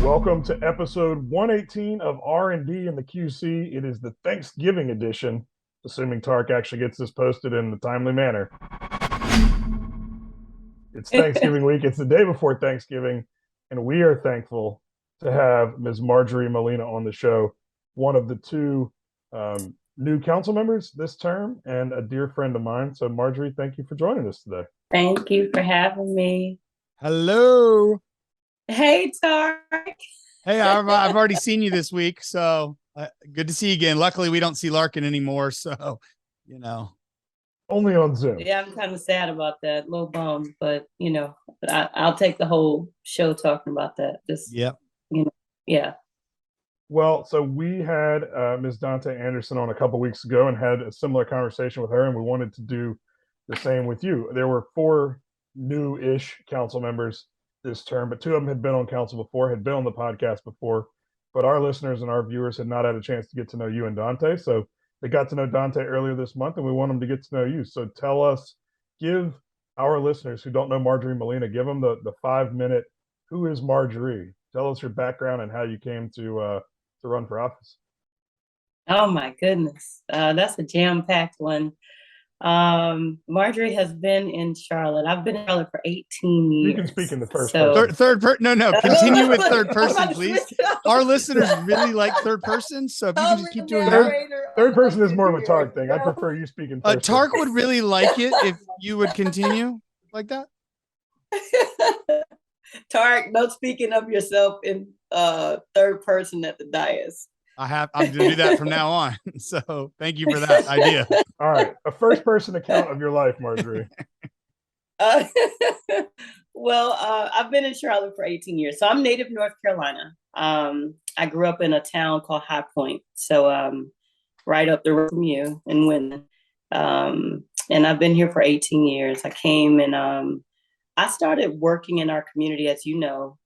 Welcome to episode 118 of R&D in the QC. It is the Thanksgiving edition, assuming Tariq actually gets this posted in a timely manner. It's Thanksgiving week. It's the day before Thanksgiving, and we are thankful to have Ms. Marjorie Molina on the show, one of the two new council members this term and a dear friend of mine. So, Marjorie, thank you for joining us today. Thank you for having me. Hello. Hey, Tariq. Hey, I've already seen you this week, so good to see you again. Luckily, we don't see Larken anymore, so only on Zoom. Yeah, I'm kind of sad about that, little bummed, but I'll take the whole show talking about that. Yeah. Well, so we had Ms. Dante Anderson on a couple weeks ago and had a similar conversation with her, and we wanted to do the same with you. There were 4 new-ish council members this term, but 2 of them had been on council before, had been on the podcast before, but our listeners and our viewers had not had a chance to get to know you and Dante. So they got to know Dante earlier this month, and we want them to get to know you. So give our listeners who don't know Marjorie Molina, give them the 5-minute, who is Marjorie? Tell us your background and how you came to run for office. Oh my goodness. That's a jam-packed one. Marjorie has been in Charlotte. I've been in Charlotte for 18 years. You can speak in the first person. Continue with third person, please. Our listeners really like third person, so if you can just keep doing that. Third person is more of a Tariq thing. I prefer you speaking first. Tariq would really like it if you would continue like that. Tariq, no speaking of yourself in third person at the dais. I'm going to do that from now on. So thank you for that idea. All right. A first person account of your life, Marjorie. Well, I've been in Charlotte for 18 years. So I'm native North Carolina. I grew up in a town called High Point. So right up the road from you in Wyndham. And I've been here for 18 years. I came and I started working in our community, as you know,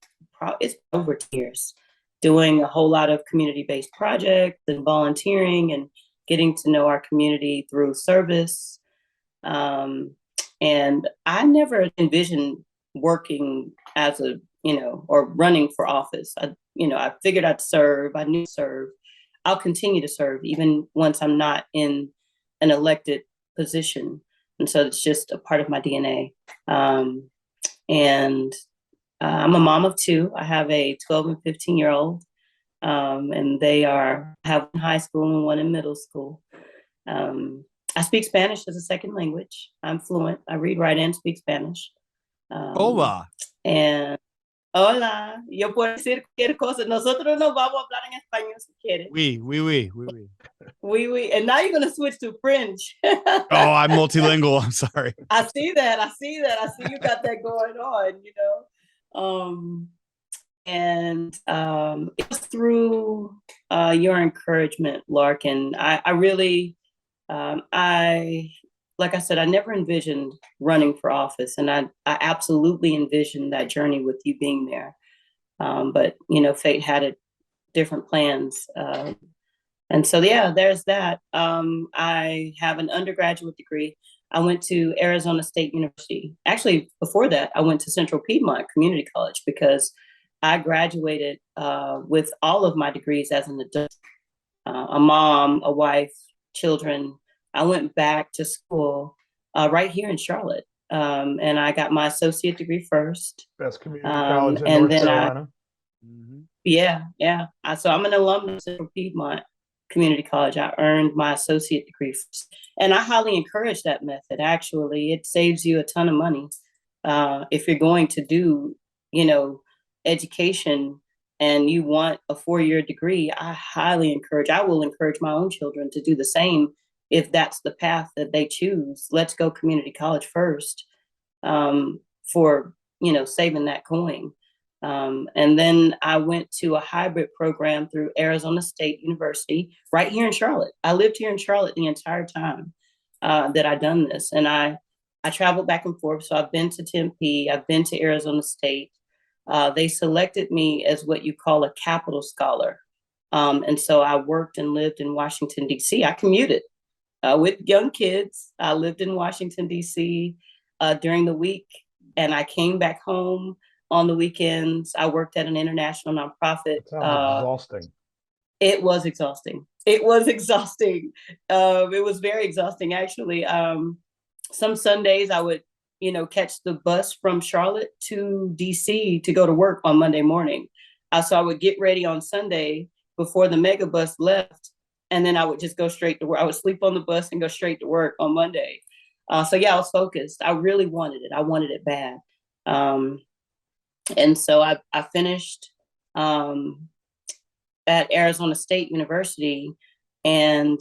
it's over 2 years, doing a whole lot of community-based projects and volunteering and getting to know our community through service. And I never envisioned working as or running for office. I figured I'd serve. I knew serve. I'll continue to serve even once I'm not in an elected position. And so it's just a part of my DNA. And I'm a mom of 2. I have a 12 and 15-year-old, and they have one in high school and one in middle school. I speak Spanish as a second language. I'm fluent. I read, write, and speak Spanish. Hola. And hola. Yo puedo decir cualquier cosa. Nosotros no vamos a hablar en español si quieres. Oui. And now you're going to switch to French. Oh, I'm multilingual. I'm sorry. I see that. I see you got that going on, it was through your encouragement, Larken. I really, like I said, I never envisioned running for office, and I absolutely envisioned that journey with you being there. But fate had it different plans. And so, yeah, there's that. I have an undergraduate degree. I went to Arizona State University. Actually, before that, I went to Central Piedmont Community College because I graduated with all of my degrees as an adult, a mom, a wife, children. I went back to school right here in Charlotte, and I got my associate degree first. Best community college in North Carolina. Yeah. So I'm an alum of Central Piedmont Community College. I earned my associate degree first. And I highly encourage that method. Actually, it saves you a ton of money if you're going to do, education and you want a 4-year degree. I will encourage my own children to do the same if that's the path that they choose. Let's go community college first for, saving that coin. And then I went to a hybrid program through Arizona State University right here in Charlotte. I lived here in Charlotte the entire time that I've done this. And I traveled back and forth. So I've been to Tempe, I've been to Arizona State. They selected me as what you call a capital scholar. And so I worked and lived in Washington, D.C. I commuted with young kids. I lived in Washington, D.C. During the week, and I came back home on the weekends. I worked at an international nonprofit. It sounds exhausting. It was exhausting. It was exhausting. It was very exhausting, actually. Some Sundays I would, catch the bus from Charlotte to DC to go to work on Monday morning. So I would get ready on Sunday before the mega bus left, and then I would just go straight to work. I would sleep on the bus and go straight to work on Monday. So yeah, I was focused. I really wanted it. I wanted it bad. And so I finished at Arizona State University, and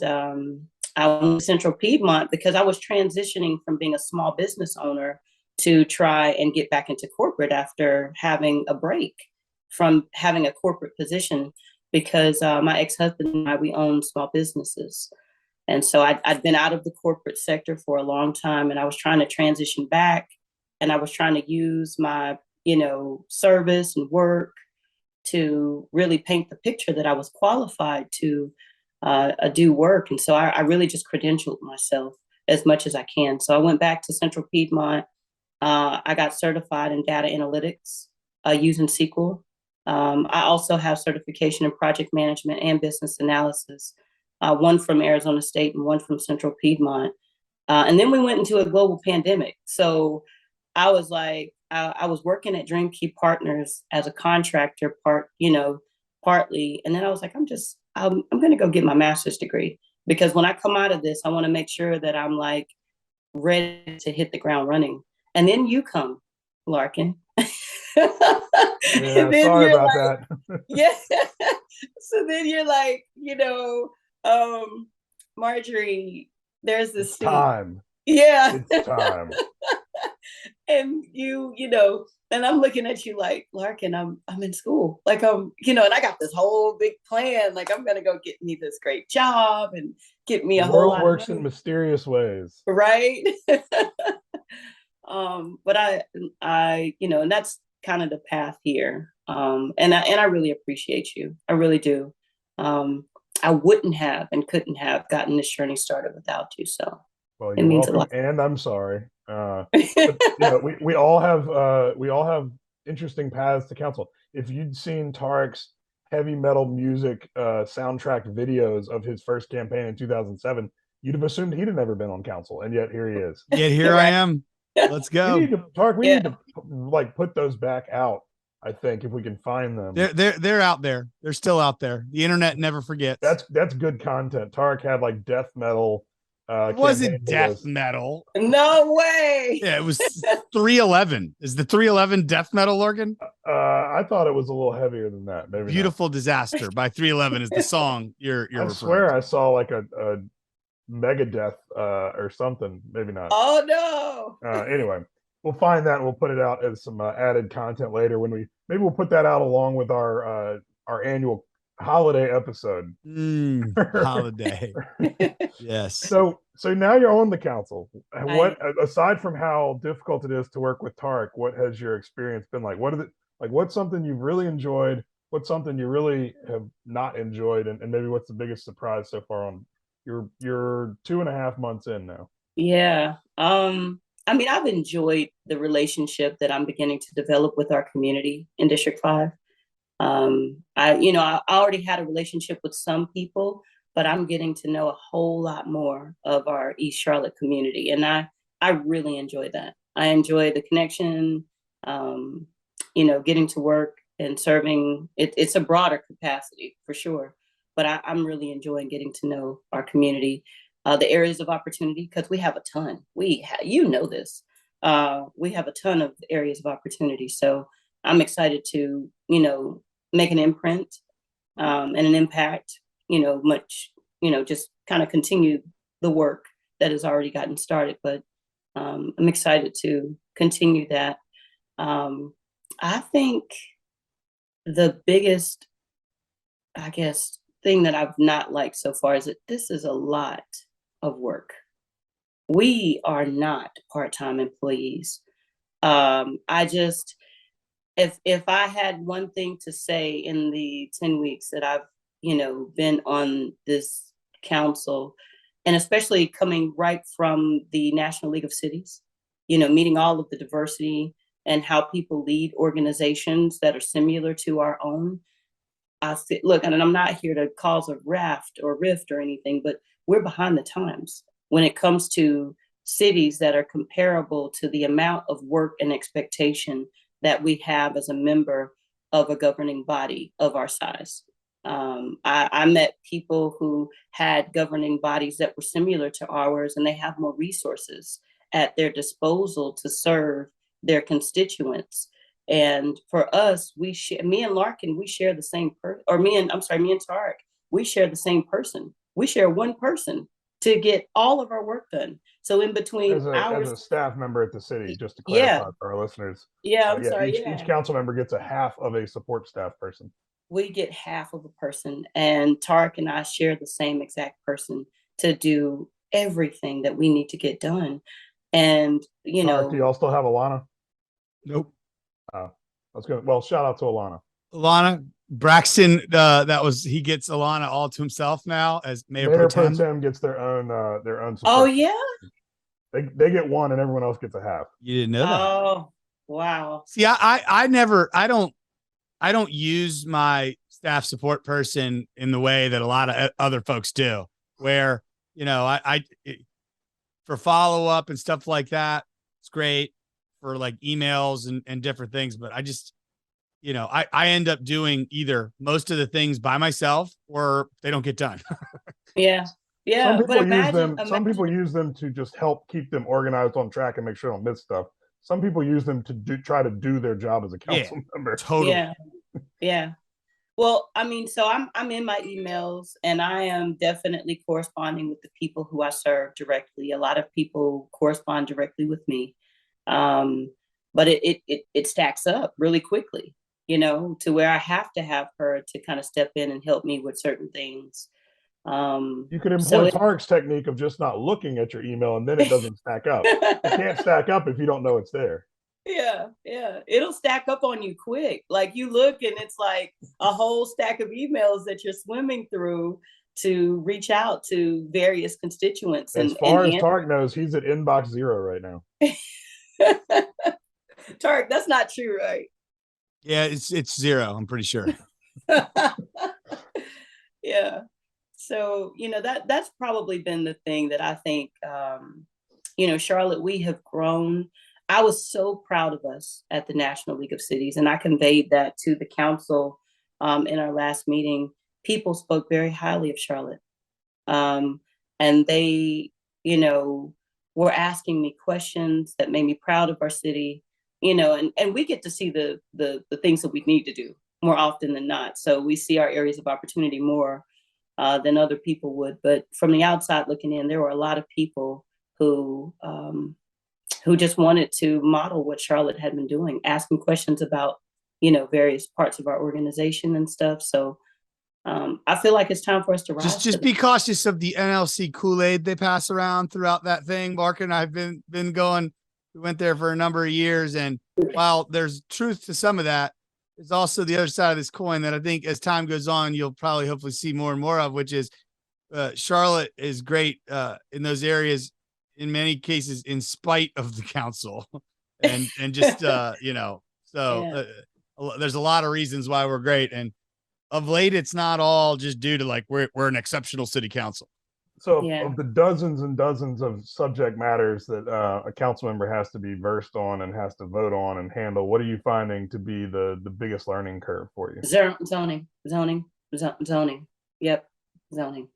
I went to Central Piedmont because I was transitioning from being a small business owner to try and get back into corporate after having a break from having a corporate position, because my ex-husband and I, we own small businesses. And so I'd been out of the corporate sector for a long time, and I was trying to transition back, and I was trying to use my, service and work to really paint the picture that I was qualified to do work. And so I really just credentialed myself as much as I can. So I went back to Central Piedmont. I got certified in data analytics using SQL. I also have certification in project management and business analysis, one from Arizona State and one from Central Piedmont. And then we went into a global pandemic. So I was like, I was working at Dream Key Partners as a contractor partly. And then I was like, I'm going to go get my master's degree, because when I come out of this, I want to make sure that I'm like ready to hit the ground running. And then you come, Larken. Yeah, sorry about that. Yeah. So then you're like, Marjorie, there's this time. Yeah. It's time. And and I'm looking at you like, Larken, I'm in school. Like, and I got this whole big plan. Like, I'm going to go get me this great job and get me a The whole world lot works of money. in mysterious ways. Right. But and that's kind of the path here. And I really appreciate you. I really do. I wouldn't have and couldn't have gotten this journey started without you. So Well, it you're means welcome, a lot. and I'm sorry. But, we all have interesting paths to council. If you'd seen Tariq's heavy metal music soundtrack videos of his first campaign in 2007, you'd have assumed he'd have never been on council, and yet here he is. Yet here I am. Let's go. We need to like put those back out. I think if we can find them, they're out there. They're still out there. The internet never forgets. That's good content. Tariq had like death metal. It wasn't death metal. No way. Yeah, it was 311. Is the 311 death metal, Larken? I thought it was a little heavier than that. Maybe Beautiful not. Disaster by 311 is the song you're I swear I saw like a Megadeth or something. Maybe not. Oh no. Anyway, we'll find that and we'll put it out as some added content later when maybe we'll put that out along with our annual holiday episode. Holiday. Yes. So now you're on the council. What, aside from how difficult it is to work with Tariq, what has your experience been like? What's something you've really enjoyed? What's something you really have not enjoyed? And maybe what's the biggest surprise so far on you're 2.5 months in now? Yeah. I've enjoyed the relationship that I'm beginning to develop with our community in District 5. I already had a relationship with some people, but I'm getting to know a whole lot more of our East Charlotte community. And I really enjoy that. I enjoy the connection, getting to work and serving. It's a broader capacity for sure, but I'm really enjoying getting to know our community, the areas of opportunity, because we have a ton. This. We have a ton of areas of opportunity. So I'm excited to, make an imprint and an impact, just kind of continue the work that has already gotten started. But I'm excited to continue that. I think the biggest, thing that I've not liked so far is that this is a lot of work. We are not part-time employees. If I had one thing to say in the 10 weeks that I've, been on this council, and especially coming right from the National League of Cities, meeting all of the diversity and how people lead organizations that are similar to our own. Look, and I'm not here to cause a rift or anything, but we're behind the times when it comes to cities that are comparable to the amount of work and expectation that we have as a member of a governing body of our size. I met people who had governing bodies that were similar to ours, and they have more resources at their disposal to serve their constituents. And for us, me and Larken, we share the same person, or me and Tariq, we share the same person. We share one person to get all of our work done. So in between as a staff member at the city, just to clarify for our listeners. Each council member gets a half of a support staff person. We get half of a person, and Tariq and I share the same exact person to do everything that we need to get done. And Tariq, do y'all still have Alana? Nope. Oh, that's good. Well, shout out to Alana. Alana Braxton, he gets Alana all to himself now as Mayor Pro Tem gets their own support. Oh yeah, they get one, and everyone else gets a half. You didn't know that? Oh wow. See, I don't use my staff support person in the way that a lot of other folks do, where, for follow up and stuff like that, it's great for like emails and different things. But I just, I end up doing either most of the things by myself or they don't get done. Yeah. Some people use them to just help keep them organized on track and make sure they don't miss stuff. Some people use them to try to do their job as a council member. Totally. Yeah. Well, I mean, so I'm in my emails, and I am definitely corresponding with the people who I serve directly. A lot of people correspond directly with me. But it stacks up really quickly, to where I have to have her to kind of step in and help me with certain things. You could employ Tariq's technique of just not looking at your email, and then it doesn't stack up. It can't stack up if you don't know it's there. Yeah. It'll stack up on you quick. Like you look and it's like a whole stack of emails that you're swimming through to reach out to various constituents. As far as Tariq knows, he's at inbox 0 right now. Tariq, that's not true, right? Yeah, it's 0. I'm pretty sure. Yeah. So, that's probably been the thing that I think, Charlotte, we have grown. I was so proud of us at the National League of Cities, and I conveyed that to the council in our last meeting. People spoke very highly of Charlotte. And they, were asking me questions that made me proud of our city, and we get to see the things that we need to do more often than not. So we see our areas of opportunity more than other people would. But from the outside looking in, there were a lot of people who just wanted to model what Charlotte had been doing, asking questions about, various parts of our organization and stuff. So I feel like it's time for us to rise. Just be cautious of the NLC Kool-Aid they pass around throughout that thing. Mark and I have been going. We went there for a number of years, and while there's truth to some of that, there's also the other side of this coin that I think as time goes on, you'll probably hopefully see more and more of, which is Charlotte is great in those areas, in many cases, in spite of the council, and just there's a lot of reasons why we're great, and of late, it's not all just due to like we're an exceptional city council. So of the dozens and dozens of subject matters that a council member has to be versed on and has to vote on and handle, what are you finding to be the biggest learning curve for you? Zoning. Yep, zoning.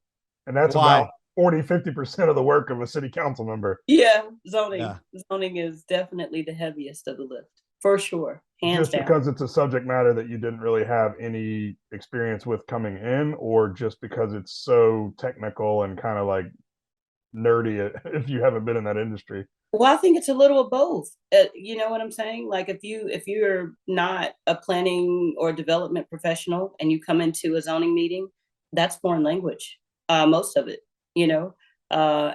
And that's about 40-50% of the work of a city council member. Yeah, zoning. Yeah. Zoning is definitely the heaviest of the lift, for sure. Just because it's a subject matter that you didn't really have any experience with coming in, or just because it's so technical and kind of like nerdy if you haven't been in that industry? Well, I think it's a little of both. You know what I'm saying? Like if you're not a planning or development professional and you come into a zoning meeting, that's foreign language, most of it, and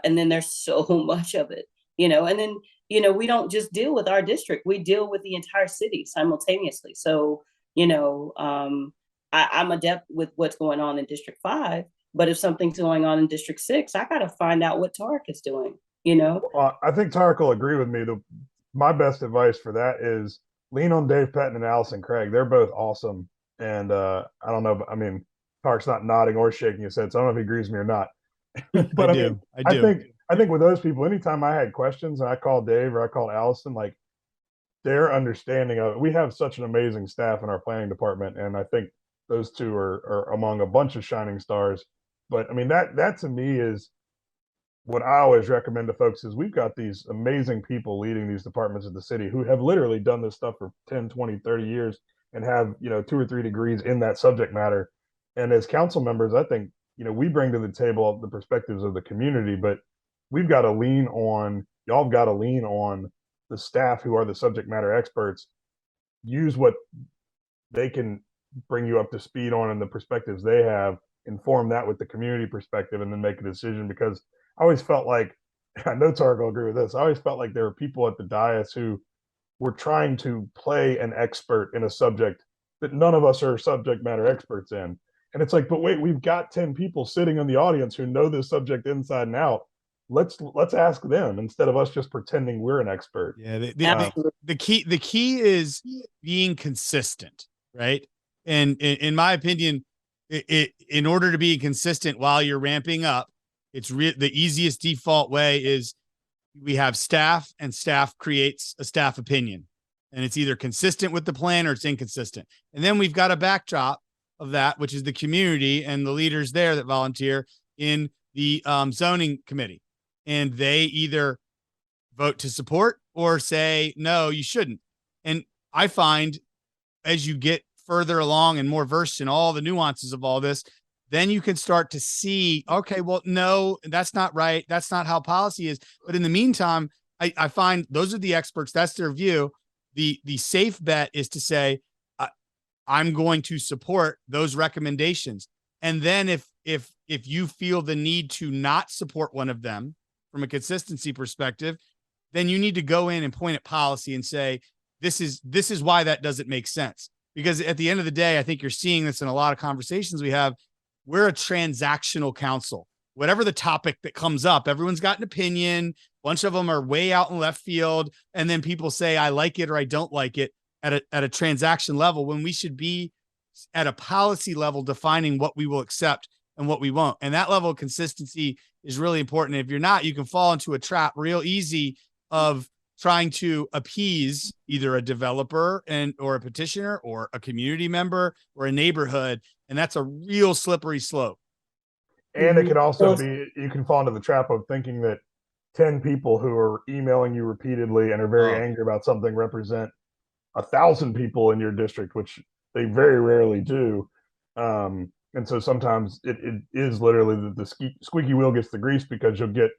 then there's so much of it, and then we don't just deal with our district, we deal with the entire city simultaneously. So, I'm adept with what's going on in District 5, but if something's going on in District 6, I got to find out what Tariq is doing, I think Tariq will agree with me. My best advice for that is lean on Dave Pettin and Allison Craig. They're both awesome. And I don't know. I mean, Park's not nodding or shaking his head, so I don't know if he agrees with me or not. But I mean, I I do. think with those people, anytime I had questions and I called Dave or I called Allison, like their understanding of it. We have such an amazing staff in our planning department, and I think those two are among a bunch of shining stars. But I mean, that to me is what I always recommend to folks is we've got these amazing people leading these departments of the city who have literally done this stuff for 10, 20, 30 years and have, 2 or 3 degrees in that subject matter. And as council members, I think, we bring to the table the perspectives of the community, but we've got to lean on, y'all have got to lean on the staff who are the subject matter experts, use what they can bring you up to speed on and the perspectives they have, inform that with the community perspective, and then make a decision. Because I always felt like, I know Tariq will agree with this, I always felt like there were people at the dais who were trying to play an expert in a subject that none of us are subject matter experts in. And it's like, but wait, we've got 10 people sitting in the audience who know this subject inside and out. Let's ask them instead of us just pretending we're an expert. Yeah. Absolutely. The key is being consistent, right? And in my opinion, in order to be consistent while you're ramping up, the easiest default way is we have staff, and staff creates a staff opinion, and it's either consistent with the plan or it's inconsistent. And then we've got a backdrop of that, which is the community and the leaders there that volunteer in the zoning committee, and they either vote to support or say, no, you shouldn't. And I find as you get further along and more versed in all the nuances of all this, then you can start to see, okay, well, no, that's not right. That's not how policy is. But in the meantime, I find those are the experts. That's their view. The safe bet is to say, I'm going to support those recommendations. And then if you feel the need to not support one of them from a consistency perspective, then you need to go in and point at policy and say, this is why that doesn't make sense. Because at the end of the day, I think you're seeing this in a lot of conversations we have. We're a transactional council. Whatever the topic that comes up, everyone's got an opinion. A bunch of them are way out in left field. And then people say, I like it or I don't like it at a transaction level, when we should be at a policy level defining what we will accept and what we won't. And that level of consistency is really important. If you're not, you can fall into a trap real easy of trying to appease either a developer or a petitioner or a community member or a neighborhood. And that's a real slippery slope. And it could also be, you can fall into the trap of thinking that 10 people who are emailing you repeatedly and are very angry about something represent 1,000 people in your district, which they very rarely do. And so sometimes it is literally the squeaky wheel gets the grease, because you'll get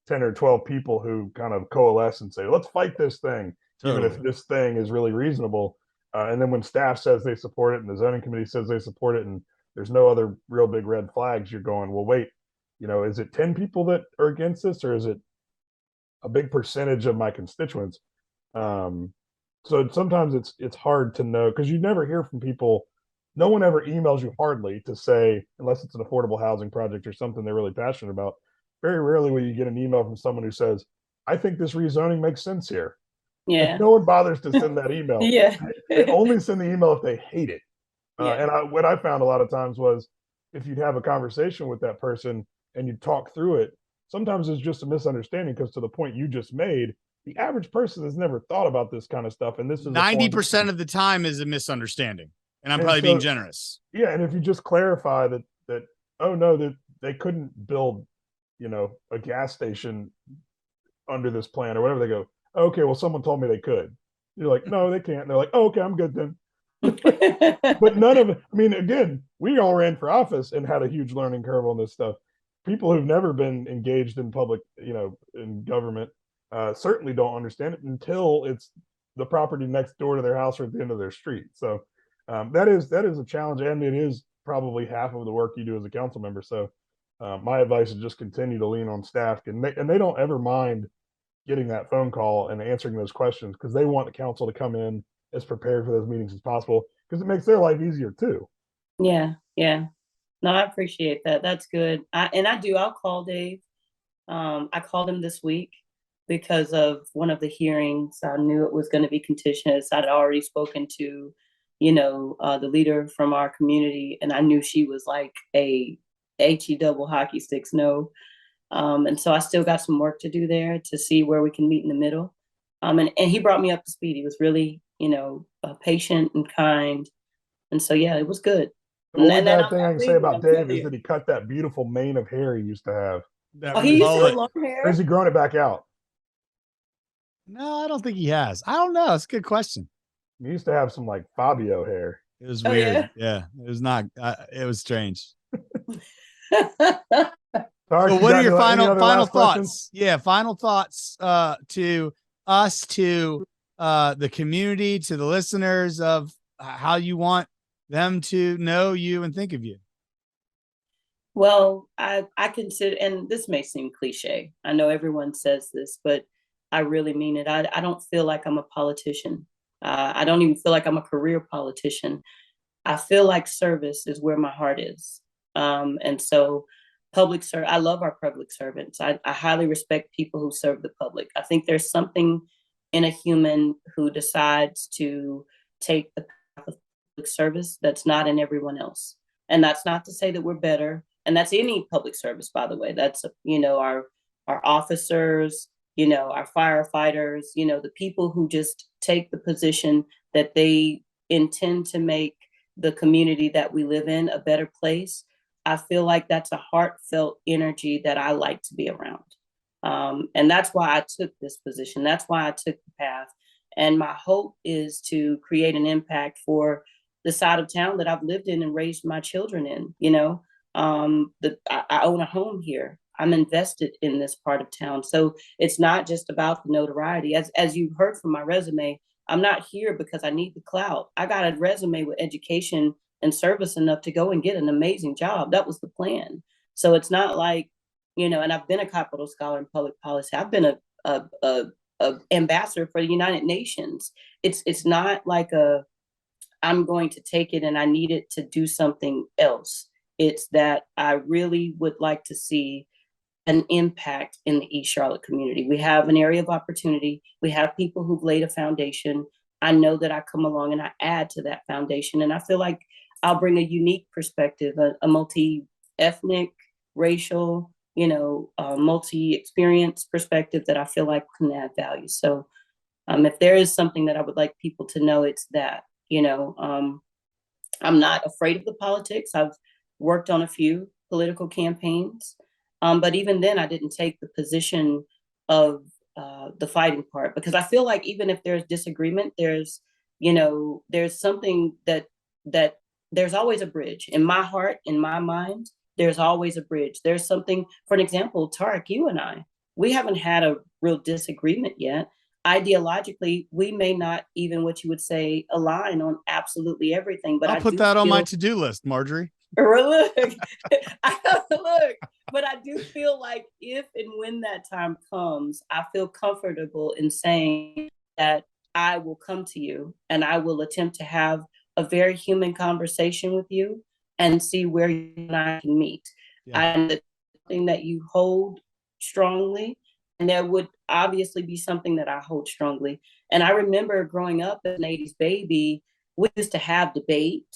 10 or 12 people who kind of coalesce and say, let's fight this thing, even if this thing is really reasonable. And then when staff says they support it and the zoning committee says they support it and there's no other real big red flags, you're going, well, wait, is it 10 people that are against this, or is it a big percentage of my constituents? So sometimes it's hard to know, because you never hear from people. No one ever emails you hardly to say, unless it's an affordable housing project or something they're really passionate about. Very rarely will you get an email from someone who says, I think this rezoning makes sense here. Yeah. No one bothers to send that email. Yeah. They only send the email if they hate it. And what I found a lot of times was, if you'd have a conversation with that person and you talk through it, sometimes it's just a misunderstanding, because to the point you just made, the average person has never thought about this kind of stuff. And this is 90% of the time is a misunderstanding. And I'm probably being generous. Yeah. And if you just clarify that, oh no, that they couldn't build, a gas station under this plan or whatever, they go, okay, well, someone told me they could. You're like, no, they can't. And they're like, oh, okay, I'm good then. But none of it. I mean, again, we all ran for office and had a huge learning curve on this stuff. People who've never been engaged in public, in government, certainly don't understand it until it's the property next door to their house or at the end of their street. So that is a challenge, and it is probably half of the work you do as a council member. So my advice is just continue to lean on staff, and they don't ever mind getting that phone call and answering those questions, because they want the council to come in as prepared for those meetings as possible, because it makes their life easier too. Yeah. No, I appreciate that. That's good. I'll call Dave. I called him this week because of one of the hearings. I knew it was going to be contentious. I'd already spoken to, the leader from our community, and I knew she was like a HE double hockey sticks no. And so I still got some work to do there to see where we can meet in the middle. And he brought me up to speed. He was really, patient and kind. And so, yeah, it was good. The only And then bad thing I can say leaving, about I'm Dave telling is you. that he cut that beautiful mane of hair he used to have. That Oh, he used to have mullet. long Or hair. has he grown it back out? No, I don't think he has. I don't know. It's a good question. He used to have some like Fabio hair. It was Oh, weird. Yeah, it was not. It was strange. Tariq, So, you what are got your any other final last questions? thoughts? Yeah, final thoughts to us, to the community, to the listeners of how you want them to know you and think of you. Well, I consider, and this may seem cliche. I know everyone says this, but I really mean it. I don't feel like I'm a politician. I don't even feel like I'm a career politician. I feel like service is where my heart is. And so I love our public servants. I highly respect people who serve the public. I think there's something in a human who decides to take the path of public service that's not in everyone else. And that's not to say that we're better. And that's any public service, by the way. That's, our officers, our firefighters, the people who just take the position that they intend to make the community that we live in a better place. I feel like that's a heartfelt energy that I like to be around. And that's why I took this position. That's why I took the path. And my hope is to create an impact for the side of town that I've lived in and raised my children in. I own a home here. I'm invested in this part of town. So it's not just about the notoriety. As you heard from my resume, I'm not here because I need the clout. I got a resume with education and service enough to go and get an amazing job. That was the plan. So it's not like, and I've been a Capital Scholar in public policy. I've been a ambassador for the United Nations. It's not like I'm going to take it and I need it to do something else. It's that I really would like to see an impact in the East Charlotte community. We have an area of opportunity. We have people who've laid a foundation. I know that I come along and I add to that foundation. And I feel like I'll bring a unique perspective, a multi-ethnic, racial, multi-experience perspective that I feel like can add value. So if there is something that I would like people to know, it's that, I'm not afraid of the politics. I've worked on a few political campaigns. But even then, I didn't take the position of the fighting part, because I feel like even if there's disagreement, there's something that there's always a bridge. In my heart, in my mind, there's always a bridge. There's something, for an example, Tariq, you and I, we haven't had a real disagreement yet. Ideologically, we may not even, what you would say, align on absolutely everything. But I'll put that on my to-do list, Marjorie. Look, but I do feel like if and when that time comes, I feel comfortable in saying that I will come to you and I will attempt to have a very human conversation with you and see where you and I can meet. Yeah. And the thing that you hold strongly, and there would obviously be something that I hold strongly. And I remember growing up as an 80s baby, we used to have debate.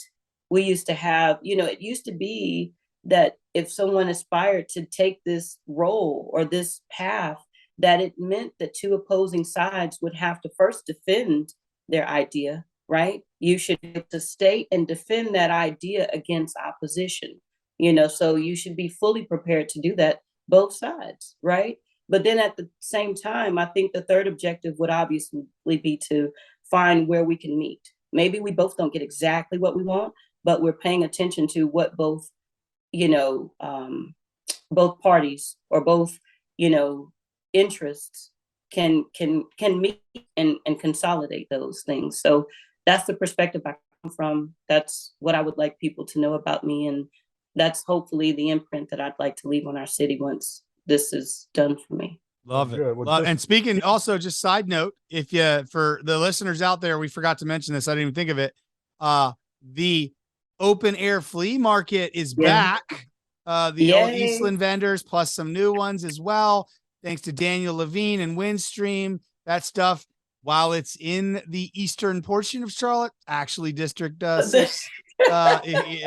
We used to have, it used to be that if someone aspired to take this role or this path, that it meant that two opposing sides would have to first defend their idea, right? You should be able to state and defend that idea against opposition, so you should be fully prepared to do that, both sides, right? But then at the same time, I think the third objective would obviously be to find where we can meet. Maybe we both don't get exactly what we want, but we're paying attention to what both, both parties or both, interests can meet and consolidate those things. So that's the perspective I come from. That's what I would like people to know about me. And that's hopefully the imprint that I'd like to leave on our city once this is done for me. Love it. And speaking also, just side note, if you, for the listeners out there, we forgot to mention this. I didn't even think of it. The open air flea market is back. The old Eastland vendors plus some new ones as well. thanks to Daniel Levine and Windstream. That stuff, while it's in the eastern portion of Charlotte, actually District 6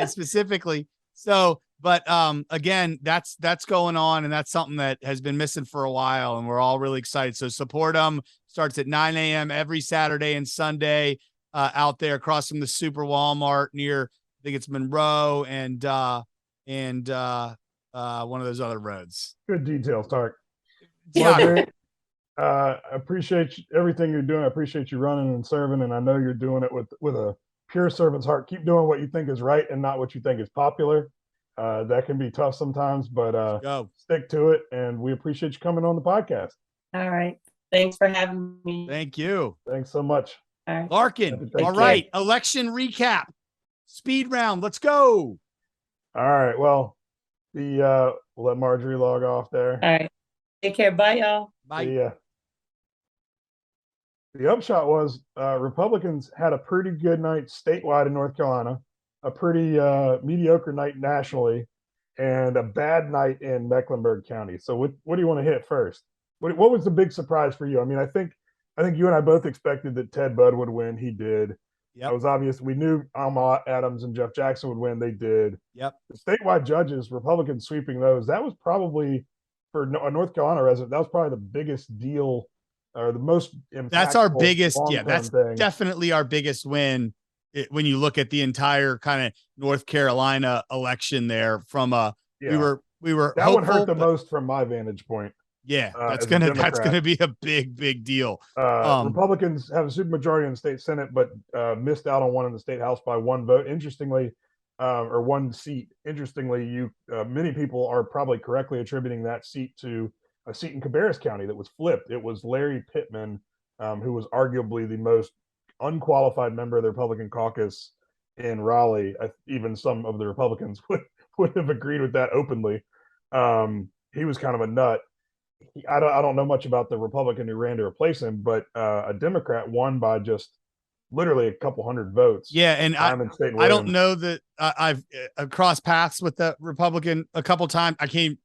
specifically. So, but again, that's going on, and that's something that has been missing for a while, and we're all really excited. So support them. Starts at 9 a.m. every Saturday and Sunday out there across from the Super Walmart near, I think it's Monroe and one of those other roads. Good details, Tariq. Yeah. Appreciate everything you're doing. I appreciate you running and serving, and I know you're doing it with a pure servant's heart. Keep doing what you think is right and not what you think is popular. That can be tough sometimes, but stick to it. And we appreciate you coming on the podcast. All right. Thanks for having me. Thank you. Thanks so much. All right. Larken. All right. Election recap. Speed round. Let's go. All right. Well, we'll let Marjorie log off there. All right. Take care. Bye, y'all. Bye. The upshot was Republicans had a pretty good night statewide in North Carolina, a pretty mediocre night nationally, and a bad night in Mecklenburg County. So what do you want to hit first? What was the big surprise for you? I mean, I think you and I both expected that Ted Budd would win. He did. Yep. It was obvious. We knew Alma Adams and Jeff Jackson would win. They did. Yep. The statewide judges, Republicans sweeping those, that was probably, for a North Carolina resident, that was probably the biggest deal or the most impactful. That's our biggest. Yeah, that's thing. Definitely our biggest win when you look at the entire kind of North Carolina election there. From we were that hopeful, one hurt the most from my vantage point. Yeah, that's gonna be a big deal. Republicans have a supermajority in the state Senate, but missed out on one in the state House by one vote. Interestingly, or one seat. Interestingly, many people are probably correctly attributing that seat to a seat in Cabarrus County that was flipped. It was Larry Pittman, who was arguably the most unqualified member of the Republican caucus in Raleigh. Even some of the Republicans would have agreed with that openly. He was kind of a nut. I don't know much about the Republican who ran to replace him, but a Democrat won by just literally a couple hundred votes. Yeah, and I don't know that I've crossed paths with that Republican a couple times. I came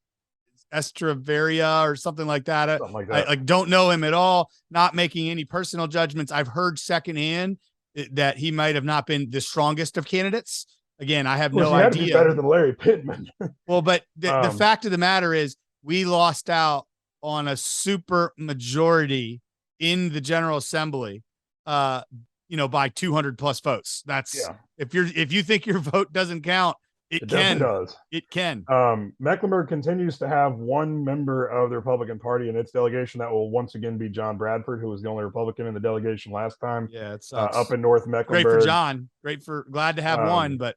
Estravaria or something like that. I don't know him at all. Not making any personal judgments. I've heard secondhand that he might have not been the strongest of candidates. Again, I have no idea. He had to be better than Larry Pittman. Well, but the fact of the matter is, we lost out on a super majority in the General Assembly, by 200 plus votes. That's if you think your vote doesn't count, it can. Does. It can. Mecklenburg continues to have one member of the Republican Party in its delegation. That will once again be John Bradford, who was the only Republican in the delegation last time. Yeah, it sucks. Up in North Mecklenburg. Great for John. Glad to have one, but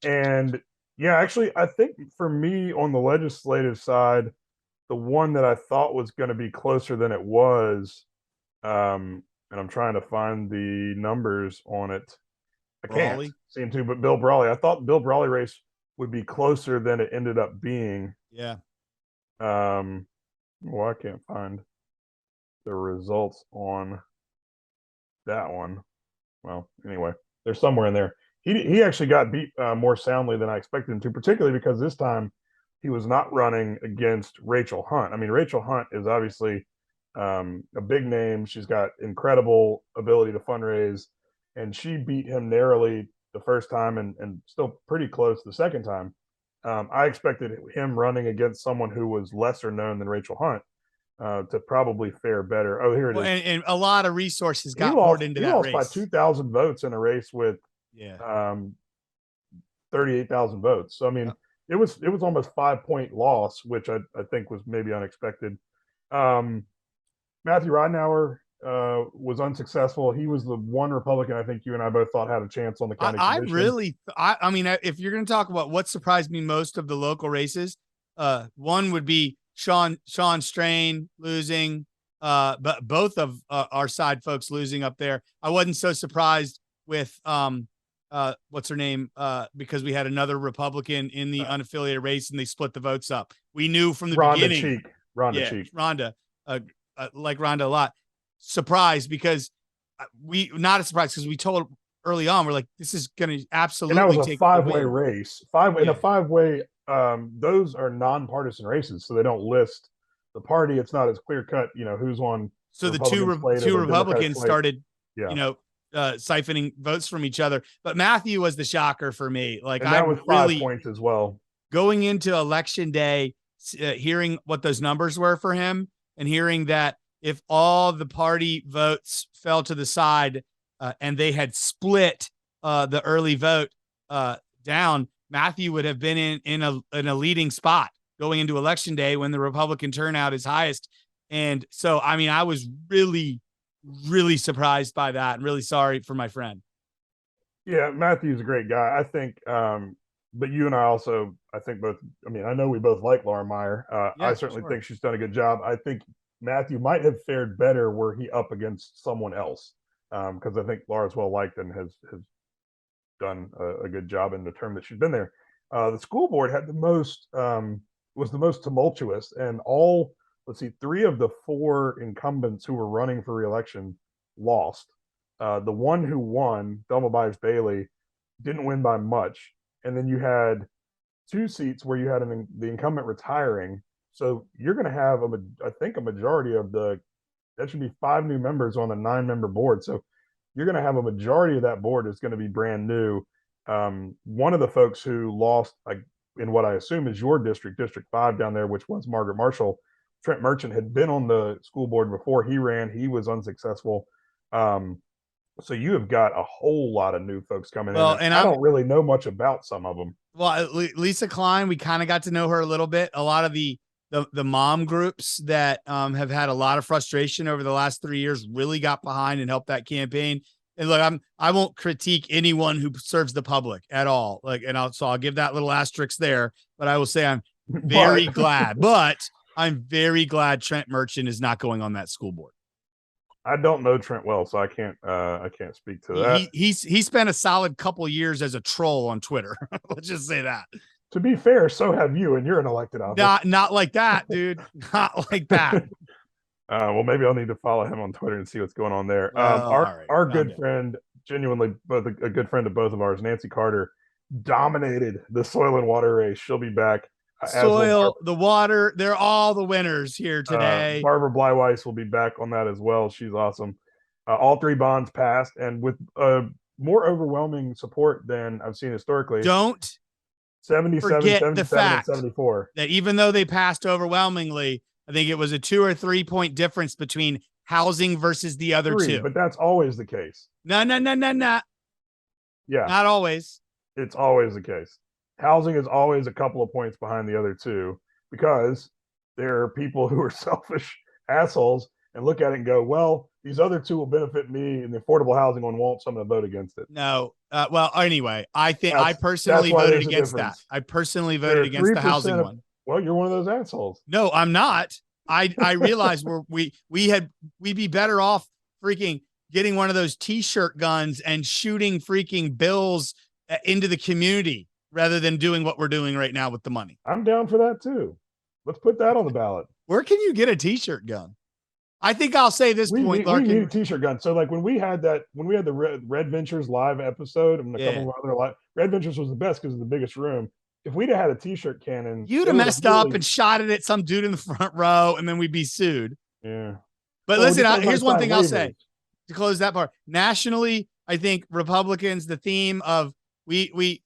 And yeah, actually, I think for me on the legislative side, the one that I thought was going to be closer than it was, and I'm trying to find the numbers on it. I can't seem to, but Bill Brawley. I thought Bill Brawley race would be closer than it ended up being. Yeah. Well, I can't find the results on that one. Well, anyway, they're somewhere in there. He actually got beat more soundly than I expected him to, particularly because this time he was not running against Rachel Hunt. I mean, Rachel Hunt is obviously a big name. She's got incredible ability to fundraise, and she beat him narrowly the first time and still pretty close the second time. I expected him running against someone who was lesser known than Rachel Hunt to probably fare better. Oh, here it is. And a lot of resources got poured into that race. He lost by 2,000 votes in a race with 38,000 votes. So I mean, it was almost 5-point loss, which I think was maybe unexpected. Matthew Ridenhour was unsuccessful. He was the one Republican I think you and I both thought had a chance on the county commission. I mean, if you're going to talk about what surprised me most of the local races, one would be Sean Strain losing, but both of our side folks losing up there. I wasn't so surprised with what's her name? Because we had another Republican in the unaffiliated race and they split the votes up. We knew from the beginning. Rhonda Cheek. Rhonda, like Rhonda a lot. Surprised because not a surprise because we told early on, we're like, this is going to absolutely take. And that was a five-way race. In a five-way, those are nonpartisan races, so they don't list the party, it's not as clear cut, you know, who's on So the Republican slate or two the Democratic Republicans slate. started, Yeah. siphoning votes from each other. But Matthew was the shocker for me. Like, And that was 5 points as well. Going into election day, hearing what those numbers were for him and hearing that if all the party votes fell to the side and they had split the early vote down, Matthew would have been in a leading spot going into election day when the Republican turnout is highest. And so, I mean, I was really, really surprised by that and really sorry for my friend. Yeah, Matthew's a great guy. I think, but you and I also, I think both, I mean, I know we both like Laura Meyer. I certainly think she's done a good job. I think Matthew might have fared better were he up against someone else, because I think Laura's well liked and has done a good job in the term that she's been there. The school board had the most, was the most tumultuous, and all, let's see, 3 of the 4 incumbents who were running for reelection lost. The one who won, Thelma Byers Bailey, didn't win by much. And then you had 2 seats where you had the incumbent retiring. So you're going to have, I think, a majority of that should be 5 new members on a 9-member board. So you're going to have a majority of that board is going to be brand new. One of the folks who lost, in what I assume is your district, District 5 down there, which was Margaret Marshall, Trent Merchant, had been on the school board before he ran. He was unsuccessful. So you have got a whole lot of new folks coming in. And I don't really know much about some of them. Well, Lisa Klein, we kind of got to know her a little bit. A lot of the mom groups that have had a lot of frustration over the last 3 years really got behind and helped that campaign. And look, I won't critique anyone who serves the public at all. Like, and I'll give that little asterisk there, but I will say I'm very glad. But I'm very glad Trent Merchant is not going on that school board. I don't know Trent well, so I can't speak to that. He spent a solid couple years as a troll on Twitter. Let's just say that. To be fair, so have you, and you're an elected office. Not like that, dude. Not like that. Well, maybe I'll need to follow him on Twitter and see what's going on there. Our good friend, genuinely both a good friend of both of ours, Nancy Carter, dominated the soil and water race. She'll be back. Soil, the water, they're all the winners here today. Barbara Bleiweiss will be back on that as well. She's awesome. All 3 bonds passed, and with more overwhelming support than I've seen historically. Don't 77, forget 77, the fact 74. That even though they passed overwhelmingly, I think it was a 2 or 3 point difference between housing versus the other 2. But that's always the case. No. Yeah. Not always. It's always the case. Housing is always a couple of points behind the other 2 because there are people who are selfish assholes and look at it and go, well, these other 2 will benefit me and the affordable housing one won't, so I'm going to vote against it. No. Well, anyway, I think I personally voted against that. I personally voted against the housing one. Well, you're one of those assholes. No, I'm not. I realize we'd be better off freaking getting one of those t-shirt guns and shooting freaking bills into the community rather than doing what we're doing right now with the money. I'm down for that too. Let's put that on the ballot. Where can you get a t-shirt gun? I think I'll say this point, Larken. We need a t-shirt gun. So like when we had the Red Ventures live episode and a couple of other live, Red Ventures was the best because of the biggest room. If we'd have had a t-shirt cannon, you'd have messed up and shot it at some dude in the front row, and then we'd be sued. Yeah. But listen, here's one thing I'll say to close that part. Nationally, I think Republicans, the theme of we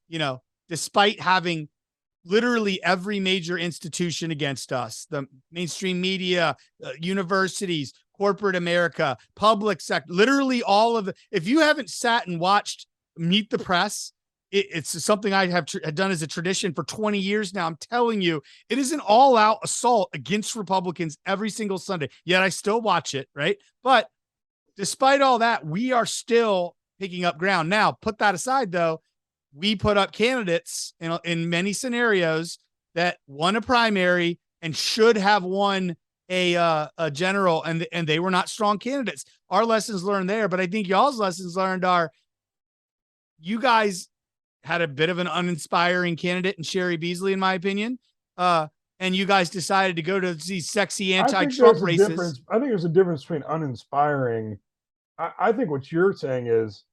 despite having literally every major institution against us, the mainstream media, universities, corporate America, public sector, literally all of it. If you haven't sat and watched Meet the Press, it's something I have done as a tradition for 20 years now. I'm telling you, it is an all-out assault against Republicans every single Sunday. Yet I still watch it, right? But despite all that, we are still picking up ground. Now, put that aside, though. We put up candidates in many scenarios that won a primary and should have won a general, and they were not strong candidates. Our lessons learned there, but I think y'all's lessons learned are you guys had a bit of an uninspiring candidate in Sherry Beasley, in my opinion. And you guys decided to go to these sexy anti-Trump races. I think there's a difference between uninspiring. I think what you're saying is,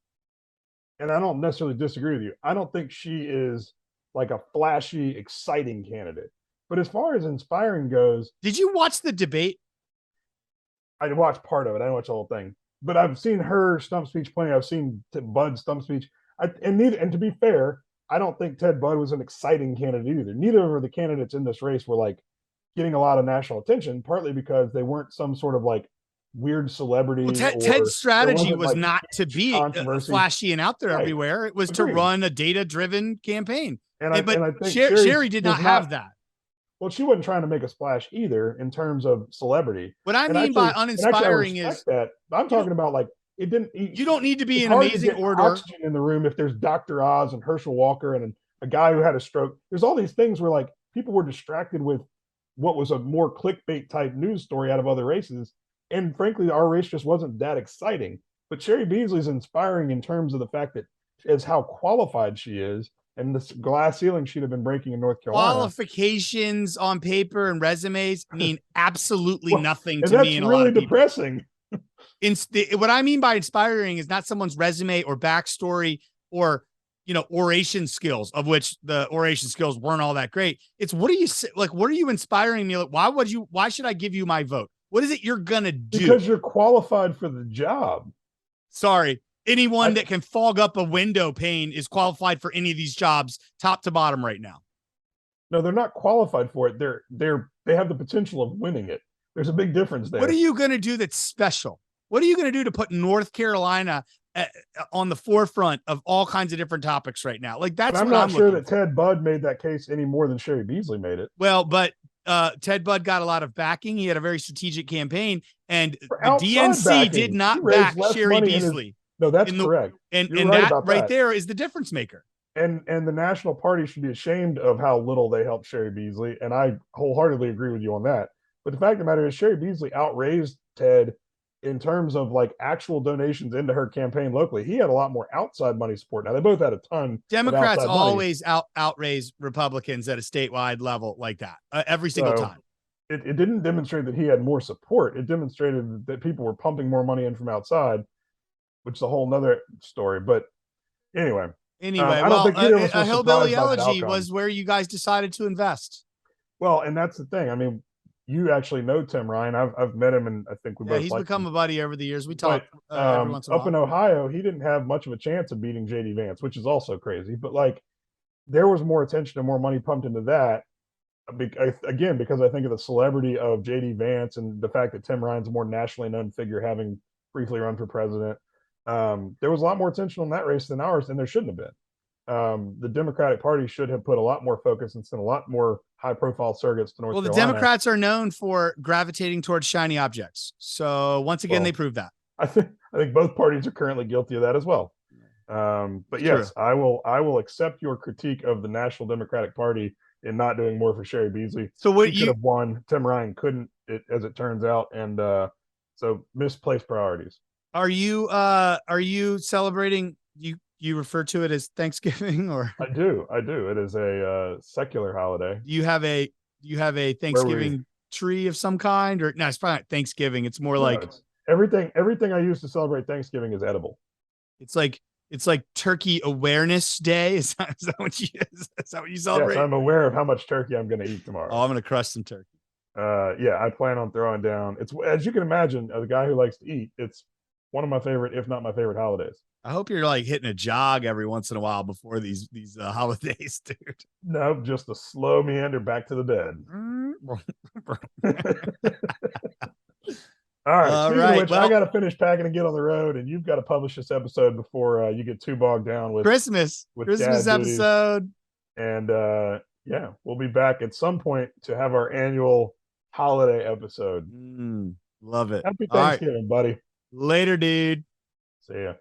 and I don't necessarily disagree with you, I don't think she is like a flashy, exciting candidate. But as far as inspiring goes, Did you watch the debate? I watched part of it. I didn't watch the whole thing, but I've seen her stump speech plenty. I've seen Bud's stump speech. And to be fair, I don't think Ted Budd was an exciting candidate either. Neither of the candidates in this race were like getting a lot of national attention, partly because they weren't some sort of like weird celebrity. Well, or Ted's strategy wasn't, was like, not to huge be controversy. flashy and out there Right. everywhere. It was to Agreed. run a data-driven campaign. And I think Sherry did not have that. Well, she wasn't trying to make a splash either in terms of celebrity. What I And mean by actually, I uninspiring respect is that. I'm talking about like it didn't. you don't need to be it's an hard to amazing get orator. oxygen in the room if there's Dr. Oz and Herschel Walker and a guy who had a stroke. There's all these things where like people were distracted with what was a more clickbait type news story out of other races. And frankly, our race just wasn't that exciting. But Sherry Beasley's inspiring in terms of the fact that as how qualified she is and this glass ceiling she'd have been breaking in North Carolina. Qualifications on paper and resumes mean absolutely nothing and to that's me and a really lot of people. depressing. What I mean by inspiring is not someone's resume or backstory or oration skills, of which the oration skills weren't all that great. It's what are you inspiring me? Like, why should I give you my vote? What is it you're gonna do? Because you're qualified for the job. Sorry. Anyone that can fog up a window pane is qualified for any of these jobs, top to bottom right now. No, they're not qualified for it. They have the potential of winning it. There's a big difference there. What are you going to do that's special? What are you going to do to put North Carolina on the forefront of all kinds of different topics right now? Like that's. I'm not sure that Ted Budd made that case any more than Sherry Beasley made it. Well, but Ted Budd got a lot of backing. He had a very strategic campaign, and the DNC backing. did not back Sherry Beasley. No, that's correct. And that there is the difference maker. And the national party should be ashamed of how little they helped Sherry Beasley. And I wholeheartedly agree with you on that. But the fact of the matter is Sherry Beasley outraised Ted in terms of like actual donations into her campaign locally. He had a lot more outside money support. Now they both had a ton. Democrats always outraise Republicans at a statewide level like that every single time. It didn't demonstrate that he had more support. It demonstrated that people were pumping more money in from outside, which is a whole nother story. But anyway, I don't think a hillbilly elegy was where you guys decided to invest. Well, and that's the thing. I mean, you actually know Tim Ryan. I've met him, and I think we both. He's become a buddy over the years. We talk every once in a while. Up in Ohio, he didn't have much of a chance of beating JD Vance, which is also crazy. But like, there was more attention and more money pumped into that. Again, because I think of the celebrity of JD Vance and the fact that Tim Ryan's a more nationally known figure, having briefly run for president. There was a lot more attention on that race than ours, and there shouldn't have been. The Democratic Party should have put a lot more focus and sent a lot more high-profile surrogates to North Carolina. Well, the Democrats are known for gravitating towards shiny objects. So once again, they proved that. I think both parties are currently guilty of that as well. But yes, I will accept your critique of the National Democratic Party in not doing more for Sherry Beasley. So what he could have won. Tim Ryan couldn't, as it turns out, and so misplaced priorities. Are you celebrating? You refer to it as Thanksgiving, or I do. It is a secular holiday. You have a Thanksgiving tree of some kind, or no? It's probably not Thanksgiving. It's more like everything I use to celebrate Thanksgiving is edible. It's like Turkey Awareness Day. Is that what you celebrate? Yes, I'm aware of how much turkey I'm going to eat tomorrow. Oh, I'm going to crush some turkey. Yeah, I plan on throwing down. It's, as you can imagine, as a guy who likes to eat, it's one of my favorite, if not my favorite, holidays. I hope you're like hitting a jog every once in a while before these holidays, dude. No, just a slow meander back to the bed. All right. Which, I got to finish packing and get on the road, and you've got to publish this episode before you get too bogged down with Christmas episode. And yeah, we'll be back at some point to have our annual holiday episode. Love it. Happy Thanksgiving, buddy. Later, dude. See ya.